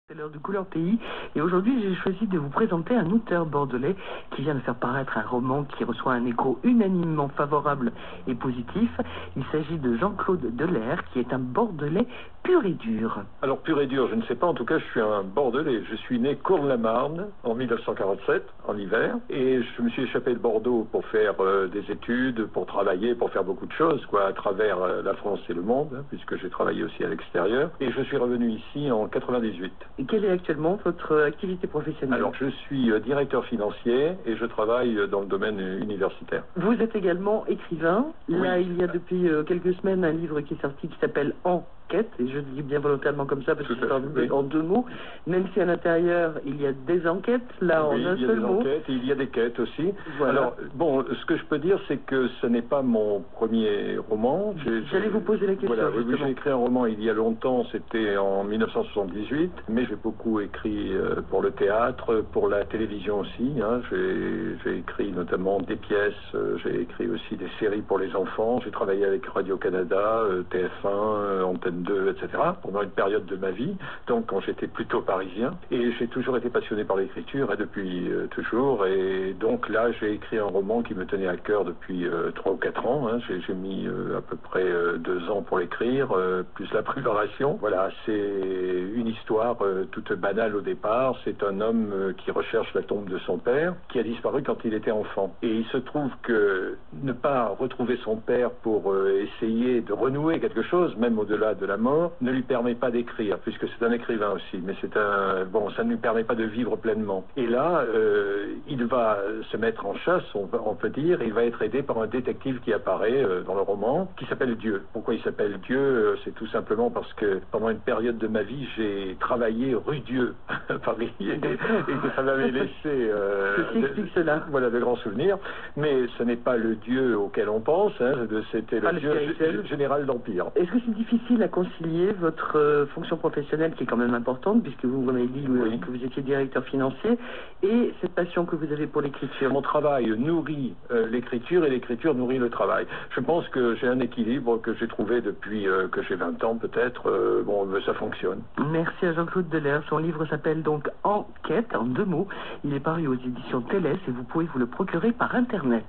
C'est l'heure de Couleur Pays et aujourd'hui j'ai choisi de vous présenter un auteur bordelais qui vient de faire paraître un roman qui reçoit un écho unanimement favorable et positif. Il s'agit de Jean-Claude Delair qui est un bordelais pur et dur. Alors pur et dur, je ne sais pas, en tout cas je suis un bordelais. Je suis né Courne-la-Marne en 1947, en hiver, et je me suis échappé de Bordeaux pour faire des études, pour travailler, pour faire beaucoup de choses, à travers la France et le monde, puisque j'ai travaillé aussi à l'extérieur, et je suis revenu ici en 98. Et quelle est actuellement votre activité professionnelle? Alors, je suis directeur financier et je travaille dans le domaine universitaire. Vous êtes également écrivain. Là, Oui. il y a depuis quelques semaines un livre qui est sorti qui s'appelle Enquête, et je le dis bien volontairement comme ça parce que c'est en deux mots, même si à l'intérieur il y a des enquêtes, là Oui, en un seul mot. il y a des enquêtes et il y a des quêtes aussi. Voilà. Alors, bon, ce que je peux dire, c'est que ce n'est pas mon premier roman. J'allais vous poser la question. Voilà, oui, justement. j'ai écrit un roman il y a longtemps, c'était en 1978, mais j'ai beaucoup écrit pour le théâtre, pour la télévision aussi. J'ai écrit notamment des pièces, j'ai écrit aussi des séries pour les enfants. J'ai travaillé avec Radio-Canada, TF1, Antenne 2, etc. pendant une période de ma vie, donc quand j'étais plutôt parisien. Et j'ai toujours été passionné par l'écriture, depuis toujours. Et donc là, j'ai écrit un roman qui me tenait à cœur depuis 3 ou 4 ans. J'ai mis à peu près 2 ans pour l'écrire, plus la préparation. Voilà, c'est une histoire toute banale au départ. C'est un homme qui recherche la tombe de son père, qui a disparu quand il était enfant. Et il se trouve que ne pas retrouver son père pour essayer de renouer quelque chose, même au-delà de la mort, ne lui permet pas d'écrire, puisque c'est un écrivain aussi, mais ça ne lui permet pas de vivre pleinement. Et là, il va se mettre en chasse, on peut dire, il va être aidé par un détective qui apparaît dans le roman, qui s'appelle Dieu. Pourquoi il s'appelle Dieu? C'est tout simplement parce que pendant une période de ma vie, j'ai travaillé rue Dieu à Paris, et que ça m'avait laissé de grands souvenirs. Mais ce n'est pas le Dieu auquel on pense, c'était le Dieu général d'Empire. Est-ce que c'est difficile à concilier votre fonction professionnelle, qui est quand même importante, puisque vous m'avez dit que vous étiez directeur financier, et cette passion que vous avez pour l'écriture? Mon travail nourrit l'écriture et l'écriture nourrit le travail. Je pense que j'ai un équilibre que j'ai trouvé depuis que j'ai 20 ans peut-être. Ça fonctionne. Merci à Jean-Claude Delair. Son livre s'appelle donc Enquête, en 2 mots. Il est paru aux éditions Télès et vous pouvez vous le procurer par Internet.